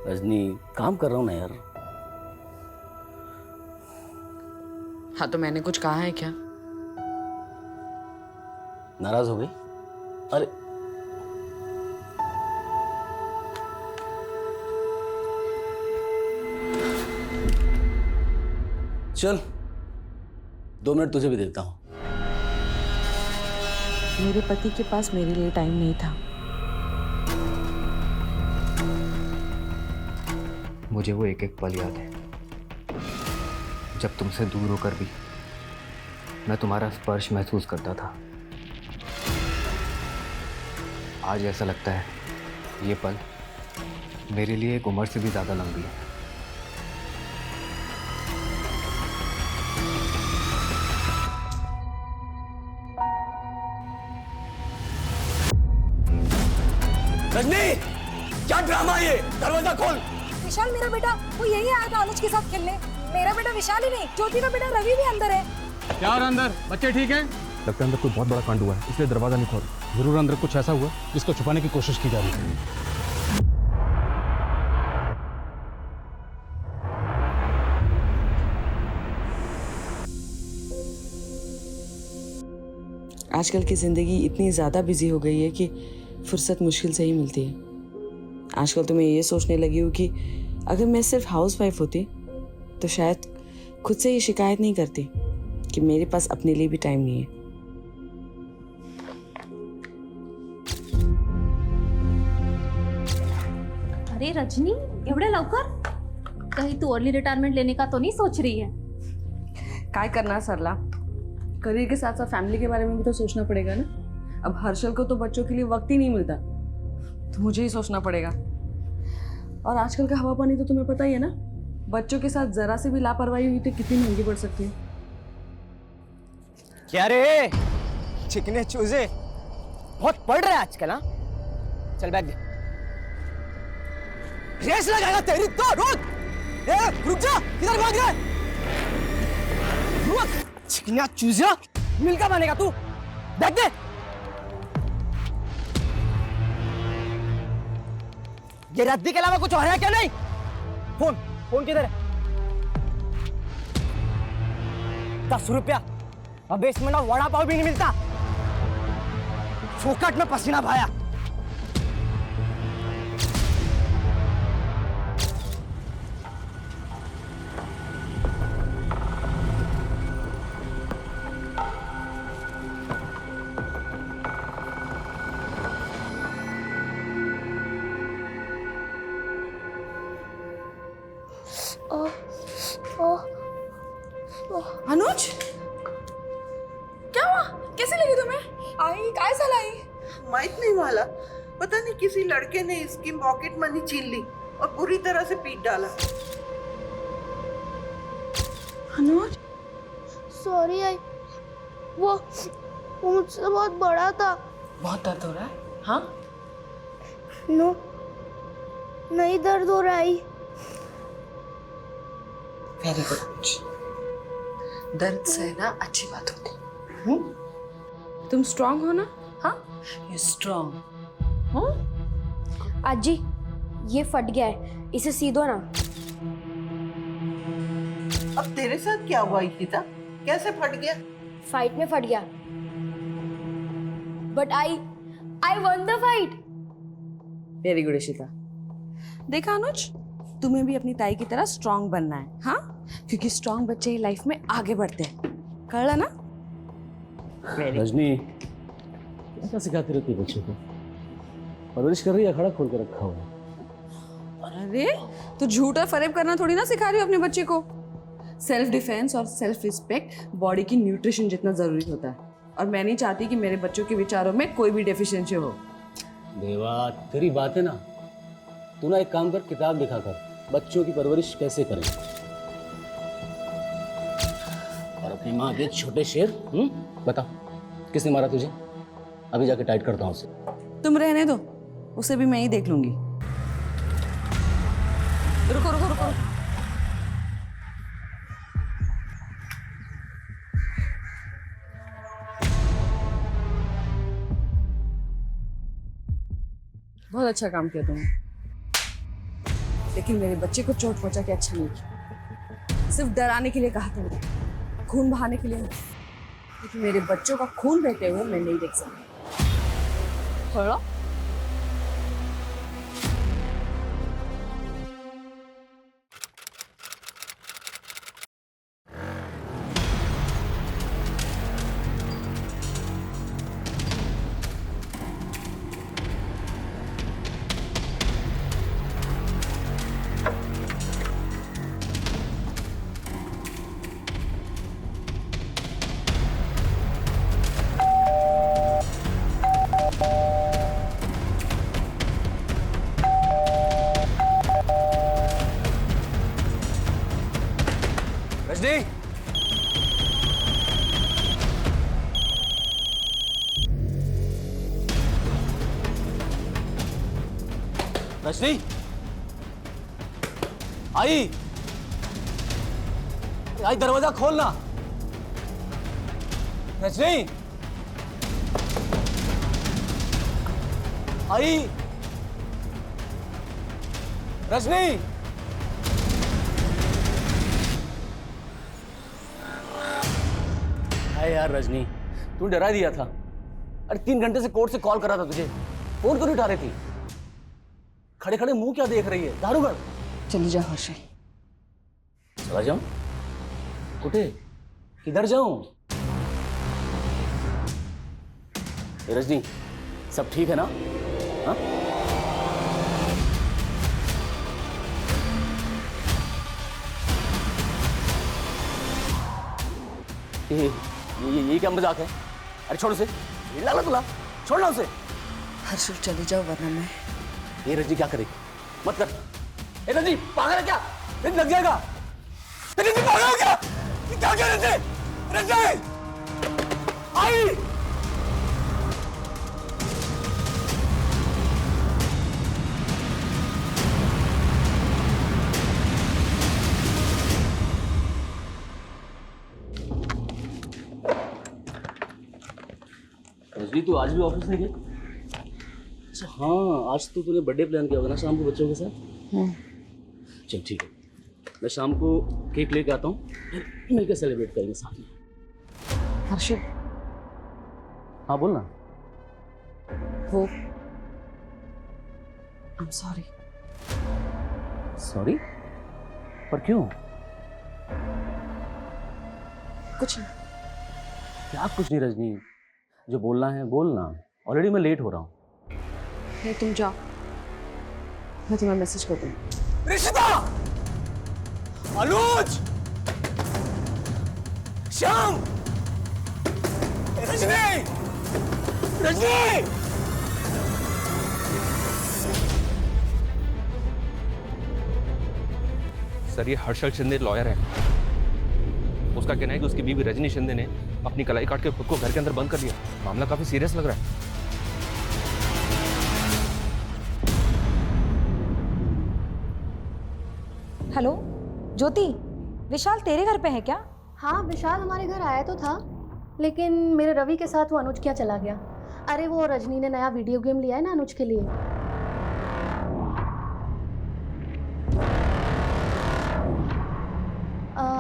रजनी, काम कर रहा हूँ ना यार। हाँ तो मैंने कुछ कहा है क्या? नाराज हो गई? अरे चल 2 मिनट तुझे भी देता हूँ। मेरे पति के पास मेरे लिए टाइम नहीं था। मुझे वो एक एक पल याद है जब तुमसे दूर होकर भी मैं तुम्हारा स्पर्श महसूस करता था। आज ऐसा लगता है ये पल मेरे लिए एक उम्र से भी ज्यादा लंबी है। रजनी, क्या ड्रामा ये? दरवाजा खोल। विशाल मेरा बेटा, वो यही आया था अनुज के साथ खेलने। मेरा बेटा विशाल ही नहीं, ज्योति का बेटा रवि भी अंदर है। क्या और अंदर बच्चे ठीक हैं? लगता है अंदर कोई बहुत बड़ा कांड हुआ है, इसलिए दरवाजा नहीं खोल। जरूर अंदर कुछ ऐसा हुआ जिसको छुपाने की कोशिश की जा रही है। आजकल की जिंदगी इतनी ज्यादा बिजी हो गई है कि फुर्सत मुश्किल से ही मिलती है। आजकल तो मैं ये सोचने लगी हूँ कि अगर मैं सिर्फ हाउस वाइफ होती तो शायद खुद से ये शिकायत नहीं करती कि मेरे पास अपने लिए भी टाइम नहीं है। अरे रजनी, एवढे लवकर? कहीं तू अर्ली रिटायरमेंट लेने का तो नहीं सोच रही है? काय करना सरला, करियर के साथ साथ फैमिली के बारे में भी तो सोचना पड़ेगा ना। अब हर्षल को तो बच्चों के लिए वक्त ही नहीं मिलता, तो मुझे ही सोचना पड़ेगा। और आजकल का हवा पानी तो तुम्हें पता ही है ना, बच्चों के साथ जरा से भी लापरवाही हुई तो कितनी महंगी पड़ सकती है। क्या रे चिकने चूजे, बहुत पड़ रहा है आजकल। हाँ चल बैग दे, रेस लगाएगा तेरी तो। रुक जा, किधर भाग रहा है? रुक चिकना चूजा, मिलकर बनेगा तू। बैग दे। ये रद्दी के अलावा कुछ और है क्या? नहीं। फोन फोन किधर है? 10 रुपया। अब इसमें ना वड़ा पाव भी नहीं मिलता। फोकट में पसीना भाया। अनुज, क्या हुआ? कैसे लगी तुम्हें? आई काय झालं आई? माहित नहीं वाला, पता नहीं किसी लड़के ने इसकी पॉकेट मनी छीन ली और बुरी तरह से पीट डाला। अनुज, सॉरी आई, वो मुझसे बहुत बड़ा था। बहुत दर्द हो रहा है? हाँ? नो, नहीं दर्द हो रहा है। वेरी गुड अनुज, दर्द से ना अच्छी बात होती। तुम स्ट्रांग हो ना? हाँ, यू स्ट्रांग। आजी, ये फट गया है, इसे सी दो ना। अब तेरे साथ क्या हुआ इशिता? कैसे फट गया? फाइट में फट गया, but I one the fight. Very good Ishita. देखा अनुज, तुम्हें भी अपनी ताई की तरह स्ट्रांग बनना है। हाँ, क्योंकि स्ट्रांग बच्चे ही लाइफ में आगे बढ़ते हैं। कर ना? रजनी, क्या सिखाती रहती है बच्चों को? परवरिश कर रही है, खड़ा खोल के रखा हुआ है। अरे तो झूठा फरेब करना थोड़ी ना सिखा रही हो अपने बच्चे को। सेल्फ डिफेंस और सेल्फ रिस्पेक्ट बॉडी की न्यूट्रिशन जितना जरूरी होता है, और मैं नहीं चाहती कि मेरे बच्चों के विचारों में कोई भी डेफिशिएंसी हो। देवा, तेरी बात है ना, तू ना एक काम कर, किताब लिखा कर, बच्चों की परवरिश कैसे करें। और अपनी माँ के छोटे शेर। बता, किसने मारा तुझे? अभी जाके टाइट करता हूँ उसे। तुम रहने दो, उसे भी मैं ही देख लूंगी। रुको रुको रुको, बहुत अच्छा काम किया तुमने। लेकिन मेरे बच्चे को चोट पहुंचा के अच्छा नहीं किया। सिर्फ डराने के लिए कहा था मैंने, खून बहाने के लिए नहीं। लेकिन मेरे बच्चों का खून बहते हुए मैं नहीं देख सकती। थोड़ा रजनी, रजनी, आई आई दरवाजा खोलना। रजनी, आई रजनी, अरे यार रजनी, तू डरा दिया था। अरे 3 घंटे से कोर्ट से कॉल कर रहा था तुझे, फोन क्यों नहीं उठा रही थी? खड़े खड़े मुंह क्या देख रही है? दारूगढ़ चली जा हर्षल। चला जाऊं? कुठे? किधर जाऊं? ए रजनी, सब ठीक है ना? हाँ? ये क्या मजाक है? अरे छोड़ उसे, ये लगा तुला, छोड़ना उसे। हर्षल चली जाओ वरना मैं। ये रजनी क्या करेगी? मत कर। ए रजनी, पागल है क्या? दिन लग जाएगा। रजनी पागल है क्या? ये क्या कर रहे थे? रजनी! आई! रजनी, तू आज भी ऑफिस नहीं गई? अच्छा हाँ, आज तो तूने बर्थडे प्लान किया होगा ना शाम को बच्चों के साथ? चल ठीक है, मैं शाम को केक लेके आता हूँ, मिलकर सेलिब्रेट करेंगे साथ में। हर्षल, हाँ बोल ना। वो I'm sorry। सॉरी? पर क्यों? कुछ नहीं। क्या कुछ नहीं रजनी, जो बोलना है बोलना। ऑलरेडी मैं लेट हो रहा हूँ। नहीं तुम जाओ, मैं तुम्हें मैसेज कर दूँगी। रिश्ता! अनुज! श्याम! रजनी! रजनी! सर, ये हर्षल शिंदे लॉयर है। उसका कहना है कि उसकी बीवी रजनी शिंदे ने अपनी कलाई काट के खुद को घर के अंदर बंद कर लिया। मामला काफी सीरियस लग रहा है। हेलो ज्योति, विशाल तेरे घर पे है क्या? हाँ, विशाल हमारे घर आया तो था, लेकिन मेरे रवि के साथ वो अनुज क्या चला गया। अरे वो रजनी ने नया वीडियो गेम लिया है ना अनुज के लिए।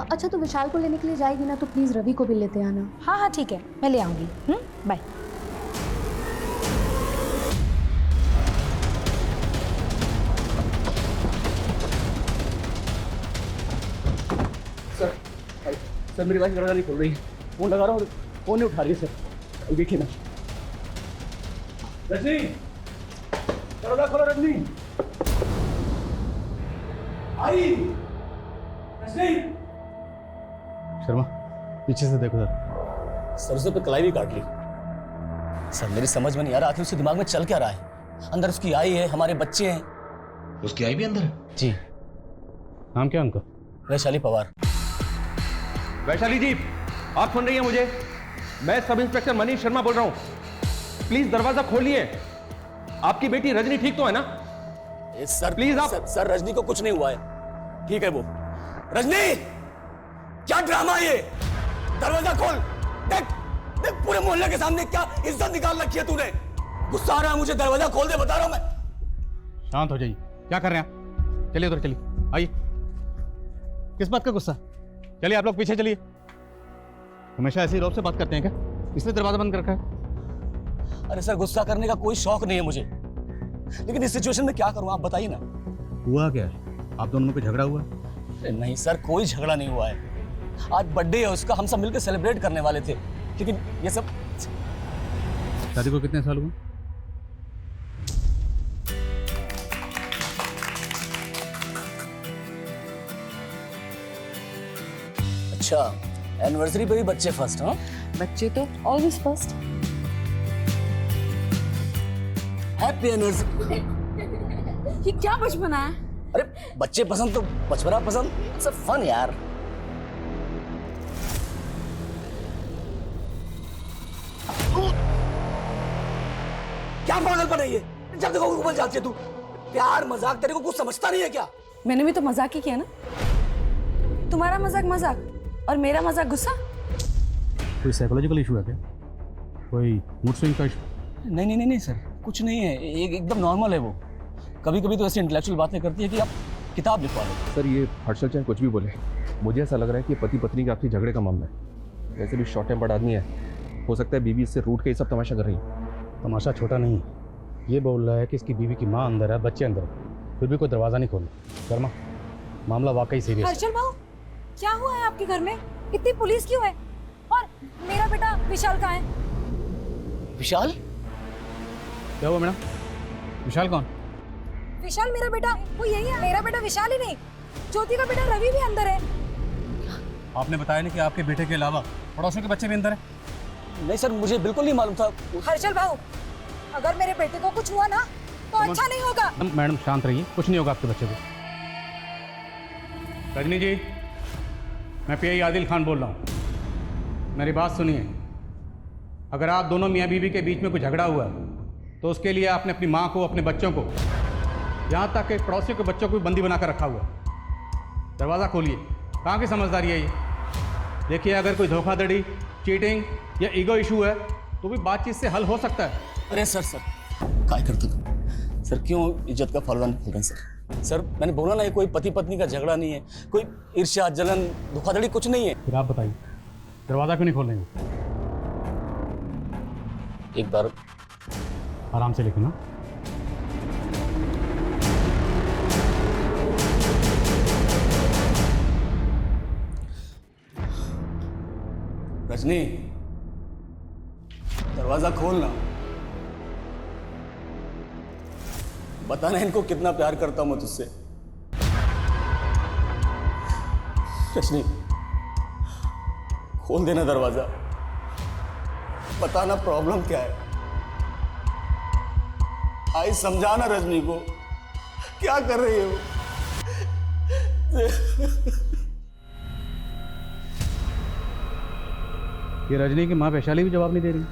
अच्छा, तो विशाल को लेने के लिए जाएगी ना, तो प्लीज़ रवि को भी लेते आना। हाँ हाँ ठीक है, मैं ले आऊँगी। बाय। सर मेरी वाइफ दरवाजा नहीं खोल रही है। फोन लगा रहा हूँ, फोन नहीं उठा रही है सर। अभी देखिए ना। रजनी, दरवाजा खोलो रजनी। आई! रजनी! शर्मा, पीछे से देखो सर। सरसों पे कलाई भी काट ली। सर मेरी समझ में नहीं आ रहा, आखिर उसके दिमाग में चल क्या रहा है? अंदर उसकी आई है, हमारे बच्चे हैं। उसकी आई भी अंदर है? जी। नाम क्या उनका? वैशाली पवार। वैशाली जी, आप सुन रही हैं मुझे? मैं सब इंस्पेक्टर मनीष शर्मा बोल रहा हूँ। प्लीज दरवाजा खोलिए। आपकी बेटी रजनी ठीक तो है ना? सर प्लीज आप। सर रजनी को कुछ नहीं हुआ है, ठीक है वो। रजनी, क्या ड्रामा ये? दरवाजा खोल। देख देख, पूरे मोहल्ले के सामने क्या इज्जत निकाल रखी है तूने। गुस्सा आ रहा है मुझे, दरवाजा खोल दे, बता रहा हूं मैं। शांत हो जाइए। क्या कर रहे हैं आप? चलिए उधर चलिए, आइए। किस बात का गुस्सा? चलिए आप लोग पीछे चलिए। हमेशा ऐसे ही रौब से बात करते हैं क्या? इसलिए दरवाजा बंद कर रखा है। अरे सर, गुस्सा करने का कोई शौक नहीं है मुझे, लेकिन इस सिचुएशन में क्या करूं आप बताइए ना। हुआ क्या है? आप दोनों में कोई झगड़ा हुआ? अरे नहीं सर, कोई झगड़ा नहीं हुआ है। आज बर्थडे है उसका, हम सब मिलकर सेलिब्रेट करने वाले थे, लेकिन ये सब। शादी को कितने साल हुए? अच्छा, एनिवर्सरी पे भी बच्चे फर्स्ट? हाँ, बच्चे तो ऑलवेज फर्स्ट। Happy anniversary. ये क्या बचपना है? अरे बच्चे पसंद तो बचपना पसंद, इट्स फन यार। क्या पागलपन है ये? जब देखो उबल जाती है तू। प्यार मजाक तेरे को कुछ समझता नहीं है क्या? मैंने भी तो मजाक ही किया ना। तुम्हारा मजाक मजाक और मेरा मजाक गुस्सा। कोई साइकोलॉजिकल इशू है क्या? कोई मूड स्विंग का इशू? नहीं नहीं नहीं नहीं सर, कुछ नहीं है, एकदम नॉर्मल है वो। कभी कभी तो ऐसी इंटेलेक्चुअल बातें करती है कि आप किताब लिखवा लो। सर ये हर्षल चाहे कुछ भी बोले, मुझे ऐसा लग रहा है कि पति पत्नी के आपसी झगड़े का मामला है। वैसे भी शॉर्ट टेम्पर्ड आदमी है, हो सकता है बीवी इससे रूठ के ये सब तमाशा कर रही है। तमाशा छोटा नहीं है। ये बोल रहा है कि इसकी बीवी की माँ अंदर है, बच्चे अंदर है, फिर भी कोई दरवाज़ा नहीं खोला। शर्मा, मामला वाकई सीरियस है। हर्षल भाऊ, क्या हुआ है आपके घर में? इतनी पुलिस क्यों है? और मेरा बेटा विशाल कहाँ है? विशाल? क्या हुआ मैडम? विशाल कौन? विशाल मेरा बेटा, वो यही है। मेरा बेटा विशाल ही नहीं, ज्योति का बेटा रवि भी अंदर है। आपने बताया नहीं कि आपके बेटे के अलावा पड़ोसियों के बच्चे भी अंदर हैं? नहीं सर, मुझे बिल्कुल नहीं मालूम था। हर्षल भाऊ, अगर मेरे बेटे को कुछ हुआ ना तो अच्छा नहीं होगा। मैडम शांत रहिए, कुछ नहीं होगा आपके बच्चे को। रजनी जी, मैं पीआई आदिल खान बोल रहा हूँ। मेरी बात सुनिए। अगर आप दोनों मियाँ बीवी के बीच में कोई झगड़ा हुआ तो उसके लिए आपने अपनी माँ को, अपने बच्चों को, यहाँ तक कि पड़ोसियों के बच्चों को भी बंदी बनाकर रखा हुआ। दरवाज़ा खोलिए। कहाँ की समझदारी है ये? देखिए, अगर कोई धोखाधड़ी, चीटिंग या ईगो इशू है तो भी बातचीत से हल हो सकता है। अरे सर काय करते तुम? सर क्यों इज्जत का फलवान बोल रहे हैं सर? सर मैंने बोला ना, ये कोई पति पत्नी का झगड़ा नहीं है, कोई ईर्ष्या, जलन, धोखाधड़ी कुछ नहीं है। फिर आप बताइए, दरवाज़ा क्यों नहीं खोल रहे? एक बार आराम से लिखना। रजनी, दरवाजा खोलना। बताना इनको कितना प्यार करता हूं मैं तुझसे। रजनी, खोल देना दरवाजा। बताना प्रॉब्लम क्या है। आई समझाना रजनी को, क्या कर रही है वो। ये रजनी की माँ वैशाली भी जवाब नहीं दे रही।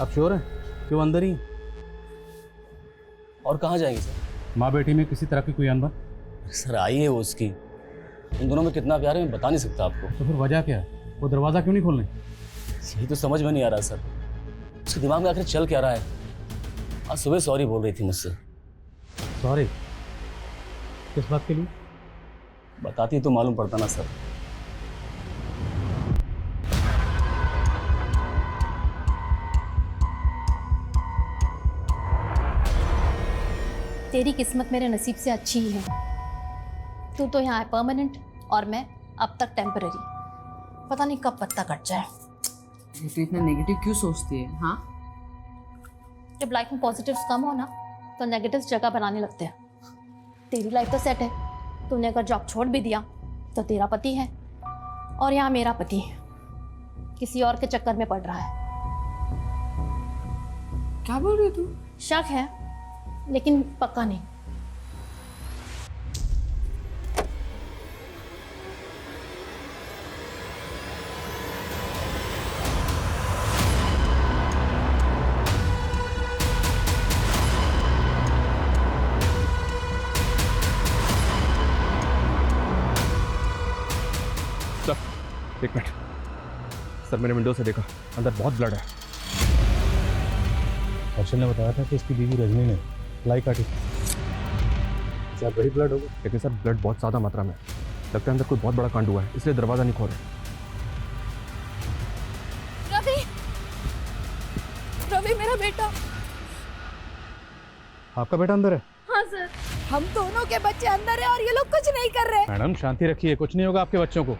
आप श्योर हैं कि वो अंदर ही है? और कहाँ जाएंगे सर? माँ बेटी में किसी तरह की कोई अनबन? सर आई है वो उसकी, इन दोनों में कितना प्यार है मैं बता नहीं सकता आपको। तो फिर वजह क्या है? वो दरवाज़ा क्यों नहीं खोल रहे? यही तो समझ में नहीं आ रहा सर, उसके दिमाग में आखिर चल क्या रहा है। आज सुबह सॉरी बोल रही थी मुझसे। सॉरी? किस बात के लिए? बताती तो मालूम पड़ता ना सर। तेरी किस्मत मेरे नसीब से अच्छी ही है। तू तो यहाँ है परमानेंट और मैं अब तक टेम्पररी। पता नहीं कब पत्ता कट जाए। तो इतना नेगेटिव क्यों सोचती है? हाँ, जब लाइफ में पॉजिटिव्स कम हो ना तो नेगेटिव्स जगह बनाने लगते हैं। तेरी लाइफ तो सेट है। तूने अगर जॉब छोड़ भी दिया तो तेरा पति है और यहाँ मेरा पति किसी और के चक्कर में पड़ रहा है। क्या बोल रही तू? शक है लेकिन पक्का नहीं। सर एक मिनट। सर मैंने विंडो से देखा, अंदर बहुत ब्लड है। हर्षल ने बताया था कि इसकी बीवी रजनी ने लाई काटी। सर वही ब्लड होगा, लेकिन सर ब्लड बहुत ज़्यादा मात्रा में है। लगता है अंदर कोई बहुत बड़ा कांड हुआ है, इसलिए दरवाज़ा नहीं खोल रहे। रवि, रवि मेरा बेटा। आपका बेटा अंदर है? हाँ सर। हम दोनों के बच्चे अंदर है और ये लोग कुछ नहीं कर रहे। मैडम शांति रखिए, कुछ नहीं होगा आपके बच्चों को।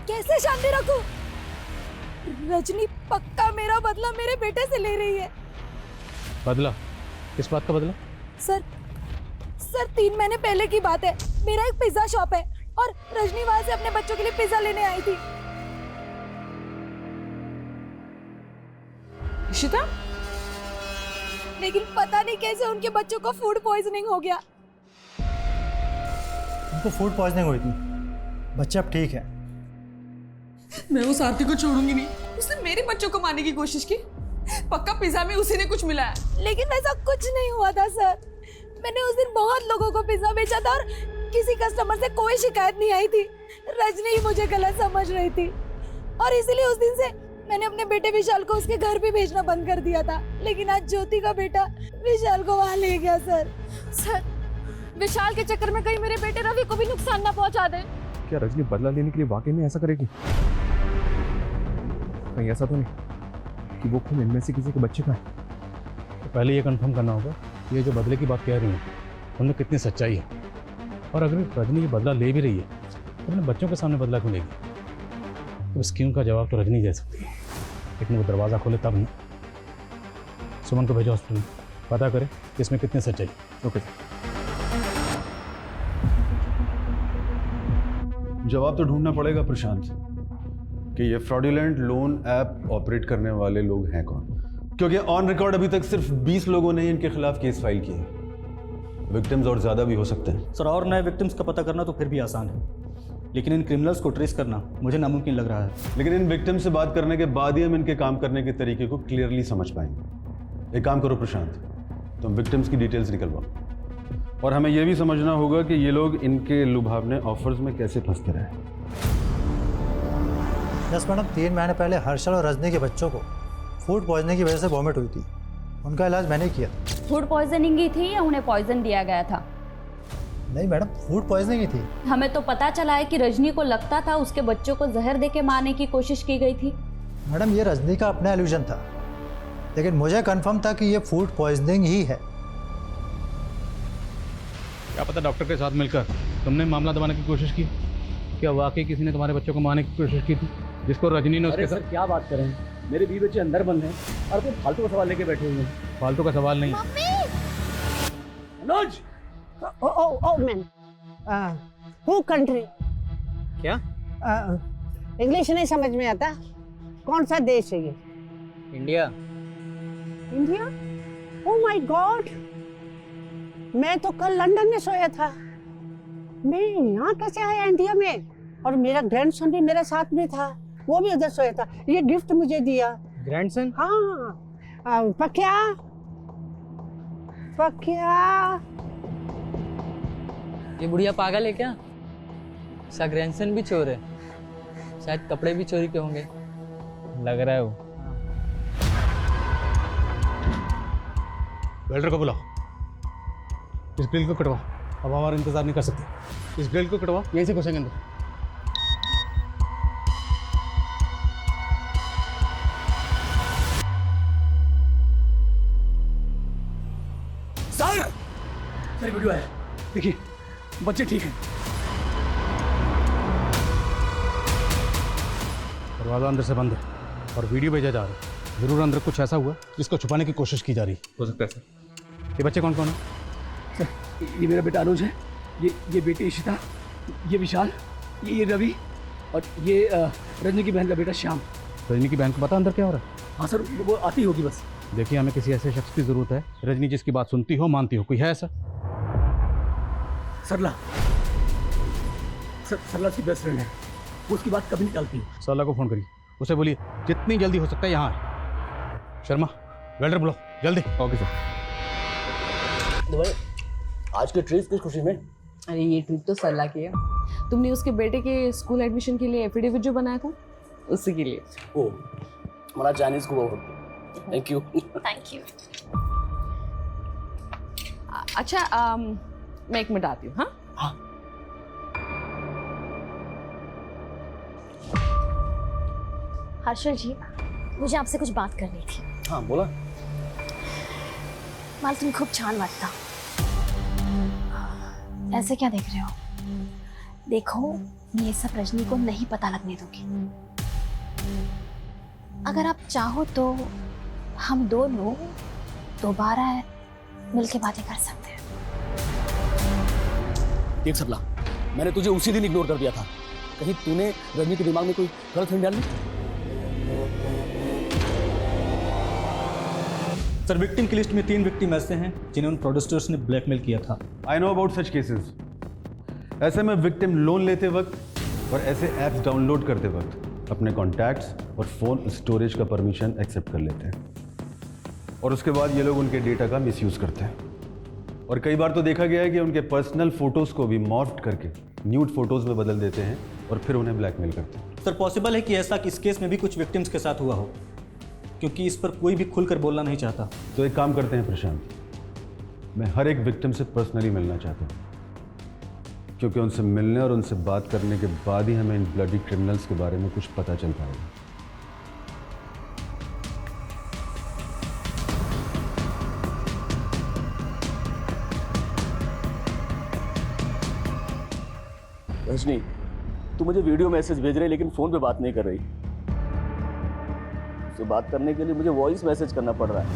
कैसे शांति रखूं? रजनी पक्का मेरा बदला मेरे बेटे से ले रही है। बदला? किस बात का बदला? सर 3 महीने पहले की बात है। मेरा एक पिज्जा शॉप है और रजनी वहां से अपने बच्चों के लिए पिज्जा लेने आई थी। इशिता, लेकिन पता नहीं कैसे उनके बच्चों को फूड पॉइजनिंग हो गया। उनको फूड पॉइजनिंग हुई थी, बच्चे अब ठीक है। मैं उस आरती को छोड़ूंगी नहीं। उसने मेरे बच्चों को मारने की कोशिश की। पक्का पिज्जा में उसी ने कुछ मिलाया। लेकिन ऐसा कुछ नहीं हुआ था सर। मैंने उस दिन बहुत लोगों को पिज्जा बेचा था और किसी कस्टमर से कोई शिकायत नहीं आई थी। रजनी मुझे गलत समझ रही थी और इसीलिए उस दिन से मैंने अपने बेटे विशाल को उसके घर भी भेजना बंद कर दिया था। लेकिन आज ज्योति का बेटा विशाल को वहां ले गया सर। सर विशाल के चक्कर में कहीं मेरे बेटे रवि को भी नुकसान ना पहुंचा दे। क्या रजनी बदला लेने के लिए वाकई में ऐसा करेगी? कहीं ऐसा तो नहीं कि वो खून इनमें से किसी के बच्चे का है? तो पहले ये कंफर्म करना होगा ये जो बदले की बात कह रही है उनमें कितनी सच्चाई है, और अगर रजनी ये बदला ले भी रही है तो अपने बच्चों के सामने बदला क्यों लेगी? तो इस क्यों का जवाब तो रजनी दे सकती है, लेकिन वो दरवाज़ा खोले तब नहीं। सुमन को भेजो हॉस्पिटल में, पता करे कि इसमें कितनी सच्चाई। ओके। जवाब तो ढूंढना पड़ेगा प्रशांत कि ये फ्रॉडुलेंट लोन ऐप ऑपरेट करने वाले लोग हैं कौन, क्योंकि ऑन रिकॉर्ड अभी तक सिर्फ 20 लोगों ने इनके खिलाफ केस फाइल किए हैं। विक्टिम्स और ज़्यादा भी हो सकते हैं। सर और नए विक्टिम्स का पता करना तो फिर भी आसान है, लेकिन इन क्रिमिनल्स को ट्रेस करना मुझे नामुमकिन लग रहा है। लेकिन इन विक्टिम से बात करने के बाद ही हम इनके काम करने के तरीके को क्लियरली समझ पाएंगे। एक काम करो प्रशांत, तुम विक्टिम्स की डिटेल्स निकलवाओ और हमें यह भी समझना होगा कि ये लोग इनके लुभावने ऑफर्स में कैसे फंसते रहे। यस मैडम, 3 महीने पहले हर्षल और रजनी के बच्चों को फूड पॉइजनिंग की वजह से वॉमिट हुई थी। उनका इलाज मैंने किया। फूड पॉइजनिंग ही थी या उन्हें पॉइजन दिया गया था? नहीं मैडम, फूड पॉइजनिंग ही थी। हमें तो पता चला है कि रजनी को लगता था उसके बच्चों को जहर देके मारने की कोशिश की गई थी। मैडम ये रजनी का अपना एल्यूजन था, लेकिन मुझे कंफर्म था कि ये फूड पॉइजनिंग ही है। क्या पता डॉक्टर के साथ मिलकर तुमने मामला दबाने की कोशिश की? क्या वाकई किसी ने तुम्हारे बच्चों को मारने की कोशिश की थी, जिसको रजनी ने उसके साथ? सर क्या बात कर रहे हैं, मेरे 20 बच्चे अंदर बंद हैं और कोई फालतू का सवाल लेके बैठे हुए हैं। फालतू का सवाल नहीं। Manoj, oh man, who country? क्या? इंग्लिश नहीं समझ में आता। कौन सा देश है ये? India. India? Oh my God, मैं तो कल लंदन में सोया था। मैं यहाँ कैसे आया इंडिया में? और मेरा ग्रैंडसन भी मेरे साथ में था, वो भी उधर सोया था। ये गिफ्ट मुझे दिया। ग्रैंडसन? हाँ, पक्या पक्या। ये बुढ़िया पागल है क्या? इसका ग्रैंडसन भी चोर है, शायद कपड़े भी चोरी के होंगे। लग रहा है वो। वेल्डर को बुलाओ, इस ग्रिल को कटवाओ। अब हमारा इंतजार नहीं कर सकते। इस ग्रिल को कटवाओ, यहीं से घुसेंगे अंदर। सर वीडियो है, देखिए बच्चे ठीक हैं। दरवाजा अंदर से बंद है और वीडियो भेजा जा रहा है। जरूर अंदर कुछ ऐसा हुआ जिसको छुपाने की कोशिश की जा रही है। हो सकता है सर। ये बच्चे कौन कौन है? सर ये मेरा बेटा अनुज है, ये बेटी इशिता, ये विशाल, ये रवि और ये रजनी की बहन का बेटा श्याम। रजनी की बहन को पता अंदर क्या हो रहा है? हाँ सर, वो आती होगी बस। देखिए हमें किसी ऐसे शख्स की जरूरत है रजनी जिसकी बात सुनती हो, मानती हो। कोई है ऐसा? सरला, सरला की बेस्ट फ्रेंड है, वो उसकी बात कभी नहीं टालती है। सरला को फोन करिए, उसे बोलिए जितनी जल्दी हो सकता है यहाँ आए। शर्मा, वेल्डर बुलाओ जल्दी। Okay sir. भाई आज के ट्रिप किस खुशी में? अरे ये ट्रिप तो सरला की है। तुमने उसके बेटे के स्कूल एडमिशन के लिए एफिडेविट जो बनाया था, उसी के लिए। ओ, हमारा चाइनीज को थैंक यू। Thank you. अच्छा, मैं एक मिनट आती हूँ। हाँ। हाँ हर्षल जी, मुझे आपसे कुछ बात करनी थी. हाँ बोला. मला तुम्ही खूप छान वाटता. ऐसे क्या देख रहे हो? देखो, मैं ये सब रजनी को नहीं पता लगने दूंगी. अगर आप चाहो तो हम दोनों दोबारा मिलके बातें कर सकते हैं. देख सबला, मैंने तुझे उसी दिन इग्नोर कर दिया था. कहीं तूने रजनी के दिमाग में कोई गलत फहमी डाल ली? सर, विक्टिम की लिस्ट में 3 विक्टिम ऐसे हैं जिन्हें उन प्रोड्यूसर्स ने ब्लैकमेल किया था. I know about such cases. ऐसे में विक्टिम लोन लेते वक्त और ऐसे ऐप्स डाउनलोड करते वक्त अपने कॉन्टैक्ट्स और फ़ोन स्टोरेज का परमिशन एक्सेप्ट कर लेते हैं और उसके बाद ये लोग उनके डेटा का मिसयूज़ करते हैं. और कई बार तो देखा गया है कि उनके पर्सनल फ़ोटोज़ को भी मॉर्फ्ड करके न्यूड फोटोज़ में बदल देते हैं और फिर उन्हें ब्लैकमेल करते हैं. सर, पॉसिबल है कि ऐसा इस केस में भी कुछ विक्टिम्स के साथ हुआ हो, क्योंकि इस पर कोई भी खुलकर बोलना नहीं चाहता. तो एक काम करते हैं प्रशांत, मैं हर एक विक्टिम से पर्सनली मिलना चाहता हूँ, क्योंकि उनसे मिलने और उनसे बात करने के बाद ही हमें इन ब्लडी क्रिमिनल्स के बारे में कुछ पता चल पाएगा. रजनी, तू मुझे वीडियो मैसेज भेज रही लेकिन फोन पे बात नहीं कर रही. उससे बात करने के लिए मुझे वॉइस मैसेज करना पड़ रहा है.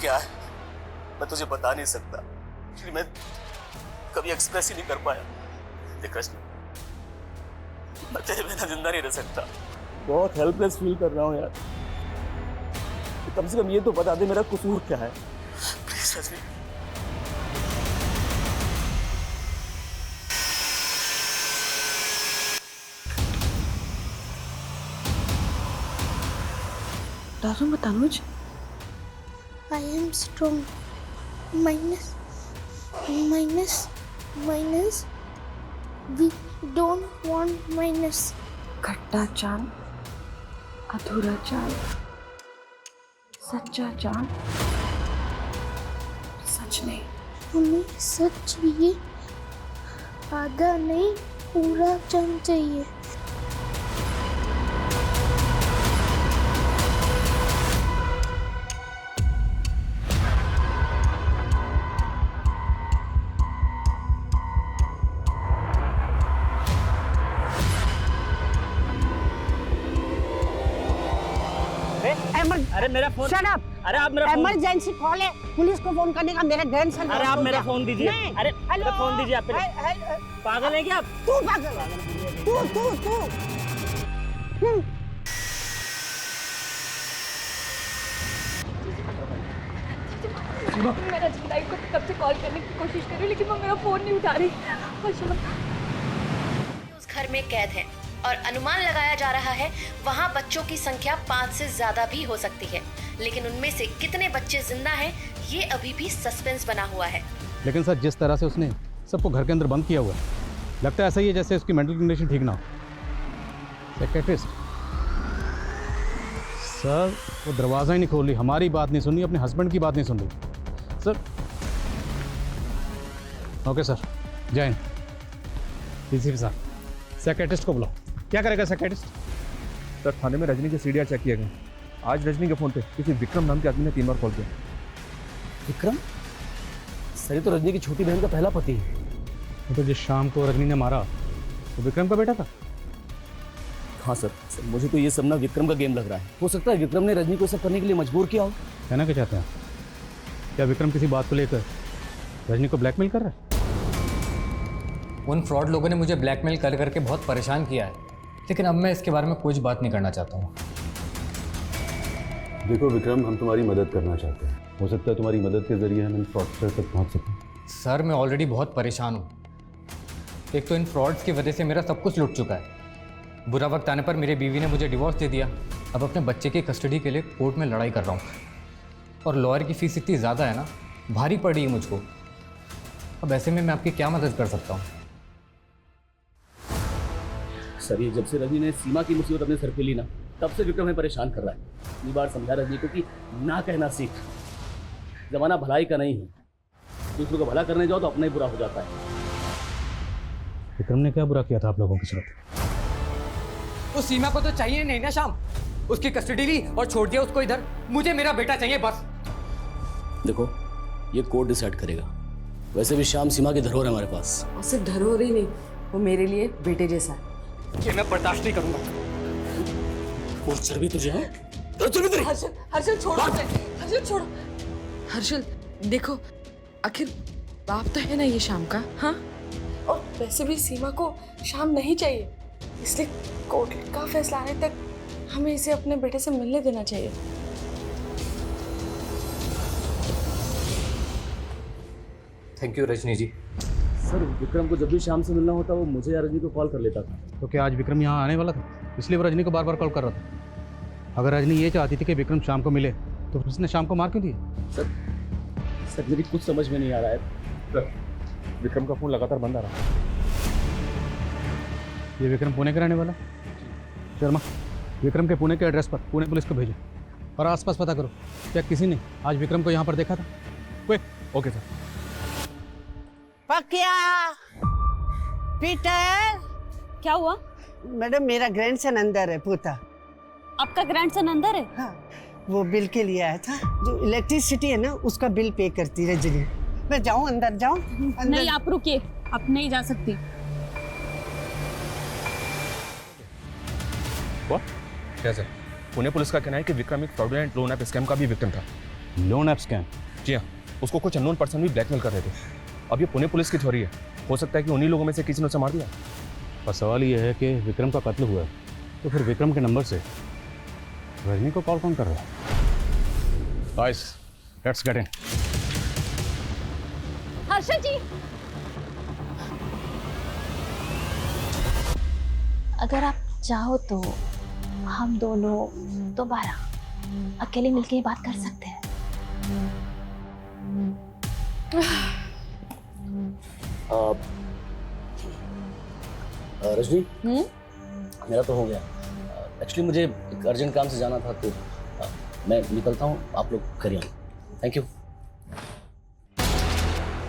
क्या है मैं तुझे बता नहीं सकता, क्योंकि मैं कभी एक्सप्रेस ही नहीं कर पाया. देख रजनी, मैं तेरे बिना जिंदा नहीं रह सकता. बहुत हेल्पलेस फील कर रहा हूँ यार. कम से कम ये तो बता दे मेरा कसूर क्या है. प्लीज रजनी. दारू मत अनुज. I am strong. Minus. We don't want minus. खट्टा चांद, अधूरा चांद, सच्चा चांद, सच नहीं. हमें सच चाहिए, आधा नहीं पूरा चांद चाहिए. अरे मेरा फोन. Shut up. अरे आप मेरा फोन. इमरजेंसी कॉल है, पुलिस को फोन करने का. मेरे ग्रैंडसन. अरे आप मेरा फोन दीजिए. अरे मेरा फोन दीजिए. आप पागल है क्या आप? तू पागल. तू मैं रजनी लाइफ को कब से कॉल करने की कोशिश कर रही हूँ, लेकिन वो मेरा फोन नहीं उठा रही. उस घर में कैद है और अनुमान लगाया जा रहा है वहाँ बच्चों की संख्या 5 से ज्यादा भी हो सकती है, लेकिन उनमें से कितने बच्चे जिंदा हैं ये अभी भी सस्पेंस बना हुआ है. लेकिन सर, जिस तरह से उसने सबको घर के अंदर बंद किया हुआ है, लगता है ऐसा ही है जैसे उसकी मेंटल कंडीशन ठीक ना हो. साइकियाट्रिस्ट सर, वो दरवाज़ा ही नहीं खोल रही, हमारी बात नहीं सुन रही, अपने हस्बैंड की बात नहीं सुन रही. Sir okay sir, Jain DCP साहब, साइकियाट्रिस्ट को बुलाओ. क्या करेगा साइकियाट्रिस्ट? सर, थाने में रजनी के सीडीआर चेक किए गए. आज रजनी के फ़ोन पे किसी विक्रम नाम के आदमी ने 3 बार कॉल किया. विक्रम? सर, ये तो रजनी की छोटी बहन का पहला पति है. तो जिस शाम को रजनी ने मारा वो विक्रम का बेटा था. हाँ सर, मुझे तो ये सब ना विक्रम का गेम लग रहा है. हो सकता है विक्रम ने रजनी को सब करने के लिए मजबूर किया हो. कहना क्या चाहते हैं? क्या विक्रम किसी बात को लेकर रजनी को ब्लैकमेल कर रहा है? उन फ्रॉड लोगों ने मुझे ब्लैकमेल कर करके बहुत परेशान किया है, लेकिन अब मैं इसके बारे में कुछ बात नहीं करना चाहता हूँ. देखो विक्रम, हम तुम्हारी मदद करना चाहते हैं. हो सकता है तुम्हारी मदद के जरिए हम इन फ्रॉडस्टर तक पहुँच सकें. सर, मैं ऑलरेडी बहुत परेशान हूँ. एक तो इन फ्रॉड्स की वजह से मेरा सब कुछ लुट चुका है। बुरा वक्त आने पर मेरी बीवी ने मुझे डिवोर्स दे दिया। अब अपने बच्चे की कस्टडी के लिए कोर्ट में लड़ाई कर रहा हूँ और लॉयर की फ़ीस इतनी ज़्यादा है ना, भारी पड़ रही है मुझको। अब ऐसे में मैं आपकी क्या मदद कर सकता हूँ? सर, ये जब से रजनी ने सीमा की मुसीबत अपने सर पे ली ना, तब से विक्रम हमें परेशान कर रहा है। इतनी बार समझा रजनी को कि ना कहना सीख। जमाना भलाई का नहीं है, दूसरों को भला करने जाओ तो अपना ही बुरा हो जाता है। विक्रम ने क्या बुरा किया था आप लोगों के साथ? उस सीमा को तो चाहिए नहीं ना श्याम, उसकी कस्टडी ली और छोड़ दिया उसको इधर। मुझे मेरा बेटा चाहिए बस। देखो, ये कोर्ट डिसाइड करेगा। वैसे भी श्याम सीमा की धरोहर है हमारे पास। और सिर्फ धरोहर ही नहीं, वो मेरे लिए बेटे जैसा है। ये मैं बर्दाश्त नहीं करूंगा। और चर्बी तुझे है? हर्षल छोड़ो, हर्षल छोड़ो। हर्षल देखो, आखिर बाप तो है ना ये शाम का, हाँ? और वैसे भी सीमा को शाम नहीं चाहिए, इसलिए कोर्ट का फैसला आने तक हमें इसे अपने बेटे से मिलने देना चाहिए। Thank you Rajni ji. Sir, Vikram को जब भी शाम से मिलना होता वो मुझे या रजनी को कॉल कर लेता था। तो क्या आज विक्रम यहाँ आने वाला था, इसलिए वो रजनी को बार बार कॉल कर रहा था? अगर रजनी ये चाहती थी कि विक्रम शाम को मिले तो उसने शाम को मार क्यों दी? सर मेरी कुछ समझ में नहीं आ रहा है। विक्रम का फोन लगातार बंद आ रहा है। ये विक्रम पुणे का रहने वाला? शर्मा, विक्रम के पुणे के एड्रेस पर पुणे पुलिस को भेजो और आसपास पता करो क्या किसी ने आज विक्रम को यहाँ पर देखा था। क्विक। Okay sir. पकिया, पीटर, क्या हुआ? मैडम मेरा ग्रैंडसन अंदर है। पूता आपका ग्रैंडसन अंदर है? हाँ, वो बिल के लिए आया था। जो इलेक्ट्रिसिटी है ना, उसका बिल पे करती रजनी। मैं जाऊँ अंदर? जाऊँ अंदर? नहीं, आप रुकिए, आप नहीं जा सकती। क्या सर? पुणे पुलिस का कहना है कि विक्रम एक फ्रॉडुलेंट लोन ऐप स्कैम का भी विक्टिम था। Loan app scam? जी हाँ, उसको कुछ अननोन पर्सन भी ब्लैकमेल कर रहे थे। अब ये पुणे पुलिस की थ्योरी है, हो सकता है कि उन्हीं लोगों में से किसी ने उसे मार दिया। और सवाल ये है कि विक्रम का कत्ल हुआ तो फिर विक्रम के नंबर से रजनी को कॉल कौन कर रहा है? Guys, let's get in. Harshal ji, अगर आप चाहो तो हम दोनों दोबारा अकेले मिलके ये बात कर सकते हैं। रजनी, मेरा तो हो गया। एक्चुअली मुझे एक अर्जेंट काम से जाना था, तो मैं निकलता हूँ। आप लोग करिए। Thank you.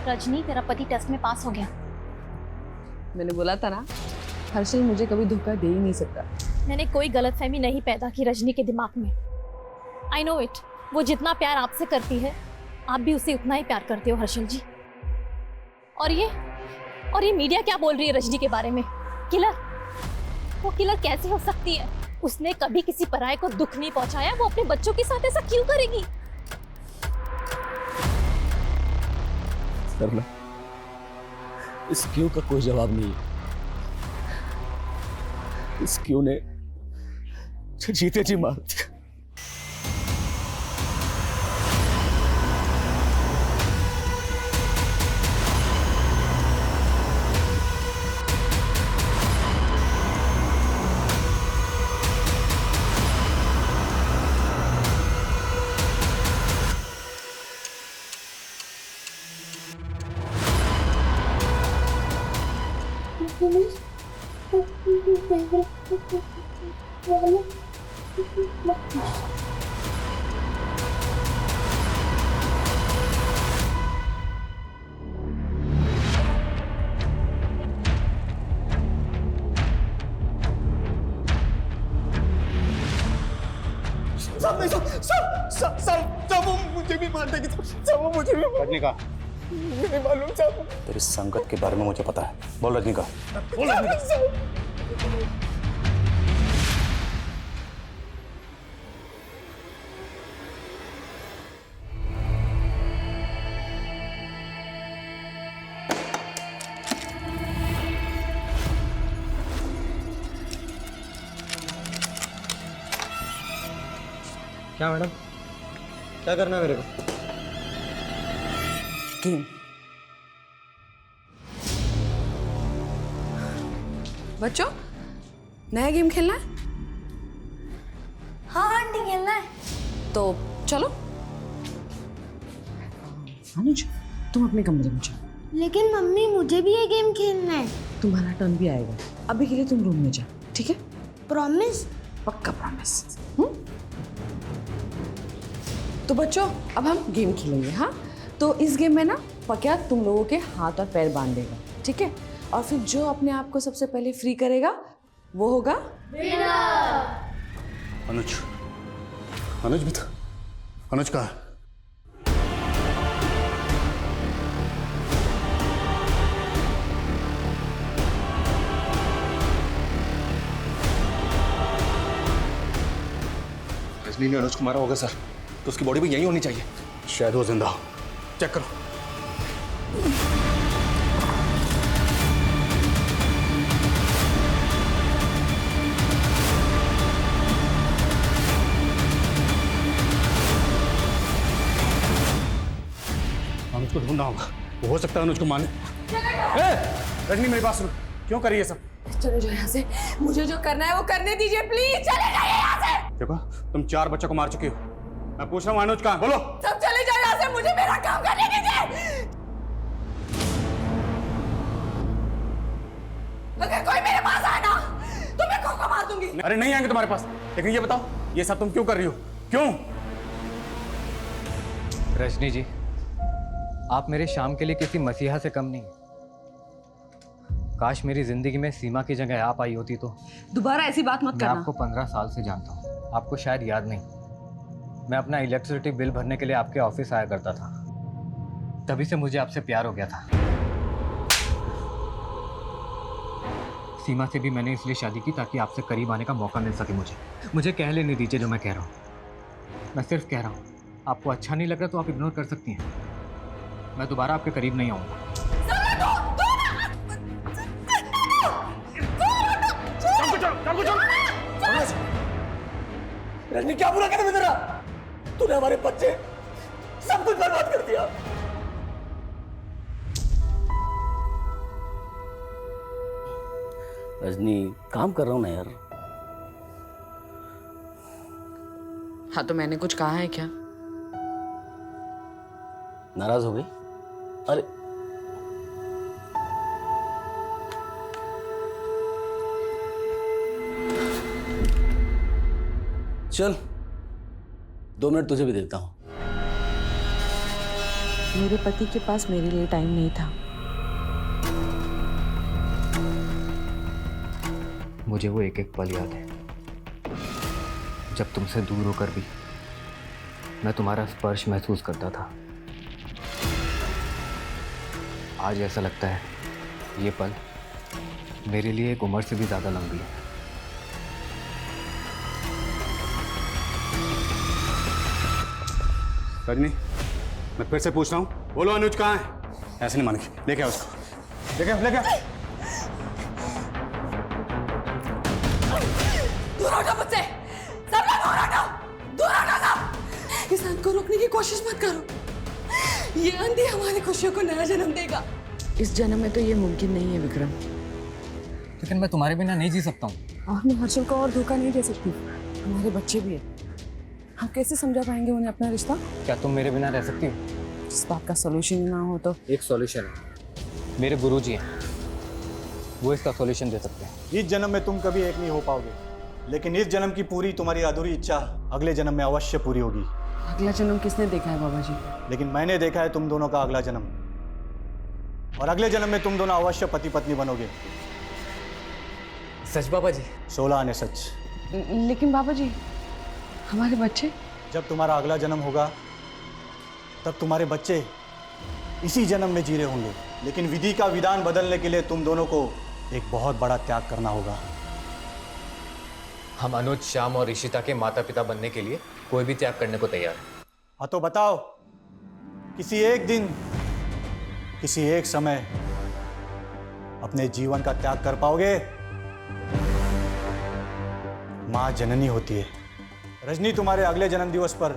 रजनी, तेरा पति टेस्ट में पास हो गया। मैंने बोला था ना, हर्षल मुझे कभी धोखा दे ही नहीं सकता। मैंने कोई गलतफहमी नहीं पैदा की रजनी के दिमाग में। I know it. वो जितना प्यार आपसे करती है, आप भी उसे उतना ही प्यार करते हो हर्षल जी। और ये मीडिया क्या बोल रही है रजनी के बारे में? किलर? वो किलर कैसे हो सकती है? उसने कभी किसी पराये को दुख नहीं पहुंचाया। वो अपने बच्चों के साथ ऐसा क्यों करेगी? सर ना, इस क्यों का कोई जवाब नहीं है। इस क्यों ने जीते जी मार दिया। सब वो मुझे भी मार देगी। सब वो मुझे भी रजनीका, नहीं मालूम सब। तेरी संगत के बारे में मुझे पता है। बोल रजनीका। बोल रजनीका। क्या मैडम, क्या करना है मेरे को? बच्चों नया गेम खेलना है? हाँ आंटी खेलना है। तो चलो। अनुज तुम अपने कमरे में जाओ। लेकिन मम्मी मुझे भी ये गेम खेलना है। तुम्हारा टर्न भी आएगा, अभी के लिए तुम रूम में जाओ, ठीक है? प्रॉमिस? पक्का प्रॉमिस। तो बच्चों अब हम गेम खेलेंगे। हाँ, तो इस गेम में ना पक्या तुम लोगों के हाथ और पैर बांध देगा, ठीक है? और फिर जो अपने आप को सबसे पहले फ्री करेगा वो होगा अनुज, अनुज भी था। अनुज कहाँ है? रजनी ने अनुज को मारा होगा सर, तो उसकी बॉडी भी यहीं होनी चाहिए। शायद वो जिंदा हो। चेक करो। अनुज को ढूंढना होगा, वो हो सकता है अनुज को मारने। रजनी मेरी बात सुनो, क्यों कर रही है सब? चले जाओ यहाँ से, मुझे जो करना है वो करने दीजिए प्लीज। चले जाइए यहाँ से। देखो तुम 4 बच्चों को मार चुकी हो। मैं पूछ रहा हूँ अनुज कहाँ? बोलो। सब चले जाओ यहाँ से, मुझे मेरा काम करने दीजिए। अगर कोई मेरे पास आए ना तो मैं खोखा मार दूंगी। अरे नहीं आएंगे तुम्हारे पास, लेकिन ये बताओ ये सब तुम क्यों कर रही हो? क्यों? रजनी जी, आप मेरे शाम के लिए किसी मसीहा से कम नहीं। काश मेरी जिंदगी में सीमा की जगह आप आई होती तो। दोबारा ऐसी बात मत मैं करना। आपको 15 साल से जानता हूँ, आपको शायद याद नहीं। मैं अपना इलेक्ट्रिसिटी बिल भरने के लिए आपके ऑफिस आया करता था, तभी से मुझे आपसे प्यार हो गया था। सीमा से भी मैंने इसलिए शादी की ताकि आपसे करीब आने का मौका मिल सके। मुझे कह लेने दीजिए जो मैं कह रहा हूँ। मैं सिर्फ कह रहा हूँ, आपको अच्छा नहीं लग रहा तो आप इग्नोर कर सकती हैं। मैं दोबारा आपके करीब नहीं आऊँगा। रजनी क्या बुरा करे तेरा? तूने हमारे बच्चे सब कुछ बर्बाद कर दिया। रजनी काम कर रहा हूँ ना यार। हाँ तो मैंने कुछ कहा है क्या? नाराज हो गई? अरे चल 2 मिनट तुझे भी देता हूं। मेरे पति के पास मेरे लिए टाइम नहीं था। मुझे वो एक एक पल याद है जब तुमसे दूर होकर भी मैं तुम्हारा स्पर्श महसूस करता था। आज ऐसा लगता है ये पल मेरे लिए एक उम्र से भी ज़्यादा लंबी है। रजनी, मैं फिर से पूछ रहा हूँ, बोलो अनुज कहाँ है? ऐसे नहीं मानेगी, लेके आओ उसको। लेके आओ, लेके आओ। दूर हटो मुझसे, सब लोग दूर हटो, दूर हटो सब। इस अंत को रोकने की कोशिश मत करो। ये अंधी हमारी खुशियों को नया जन्म देगा। इस जन्म में तो ये मुमकिन नहीं है विक्रम। लेकिन मैं तुम्हारे बिना नहीं जी सकता हूँ। और मैं हर्षल को और धोखा नहीं दे सकती। हमारे बच्चे भी हैं। हम कैसे समझा पाएंगे उन्हें अपना रिश्ता? क्या तुम मेरे बिना रह सकती हो? इस बात का सॉल्यूशन ही ना हो तो? एक सॉल्यूशन है, मेरे गुरुजी हैं, वो इसका सॉल्यूशन दे सकते हैं। इस जन्म में तुम कभी एक नहीं हो पाओगे, लेकिन इस जन्म की पूरी तुम्हारी अधूरी इच्छा अगले जन्म में अवश्य पूरी होगी। अगला जन्म किसने देखा है बाबा जी? लेकिन मैंने देखा है तुम दोनों का अगला जन्म, और अगले जन्म में तुम दोनों अवश्य पति पत्नी बनोगे। सच बाबा जी? 16 आने सच। लेकिन बाबा जी हमारे बच्चे? जब तुम्हारा अगला जन्म होगा तब तुम्हारे बच्चे इसी जन्म में जी रहे होंगे, लेकिन विधि का विधान बदलने के लिए तुम दोनों को एक बहुत बड़ा त्याग करना होगा। हम अनुज, श्याम और ऋषिता के माता पिता बनने के लिए कोई भी त्याग करने को तैयार है। हाँ तो बताओ, किसी एक दिन, किसी एक समय अपने जीवन का त्याग कर पाओगे? माँ जननी होती है। रजनी, तुम्हारे अगले जन्म दिवस पर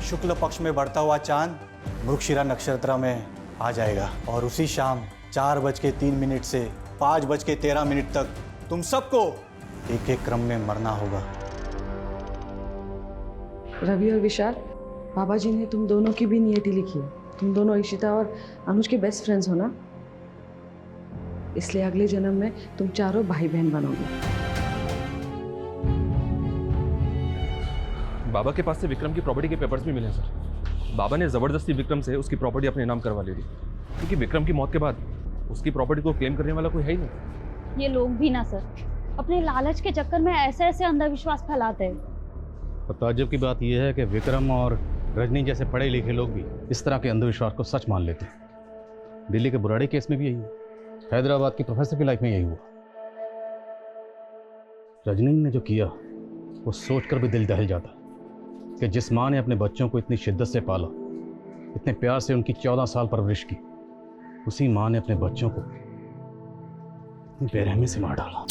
शुक्ल पक्ष में बढ़ता हुआ चांद मृगशिरा नक्षत्र में आ जाएगा, और उसी शाम 4:03 से 5:13 तक तुम सबको एक एक क्रम में मरना होगा। रवि और विशाल, बाबा जी ने तुम दोनों की भी नियति लिखी है। तुम दोनों इशिता और अनुज के बेस्ट फ्रेंड्स हो ना, इसलिए अगले जन्म में तुम चारों भाई बहन बनोगे। बाबा के पास से विक्रम की प्रॉपर्टी के पेपर्स भी मिले हैं सर। बाबा ने ज़बरदस्ती विक्रम से उसकी प्रॉपर्टी अपने नाम करवा ली थी, क्योंकि विक्रम की मौत के बाद उसकी प्रॉपर्टी को क्लेम करने वाला कोई है ही नहीं। ये लोग भी ना सर अपने लालच के चक्कर में ऐसे ऐसे अंधविश्वास फैलाते हैं। और ताज्जुब की बात यह है कि विक्रम और रजनी जैसे पढ़े लिखे लोग भी इस तरह के अंधविश्वास को सच मान लेते हैं। दिल्ली के बुराड़ी केस में भी यही हुआ, हैदराबाद की प्रोफेसर की लाइफ में यही हुआ। रजनी ने जो किया वो सोचकर भी दिल दहल जाता कि जिस माँ ने अपने बच्चों को इतनी शिद्दत से पाला, इतने प्यार से उनकी 14 साल परवरिश की, उसी माँ ने अपने बच्चों को इतनी बेरहमी से मार डाला।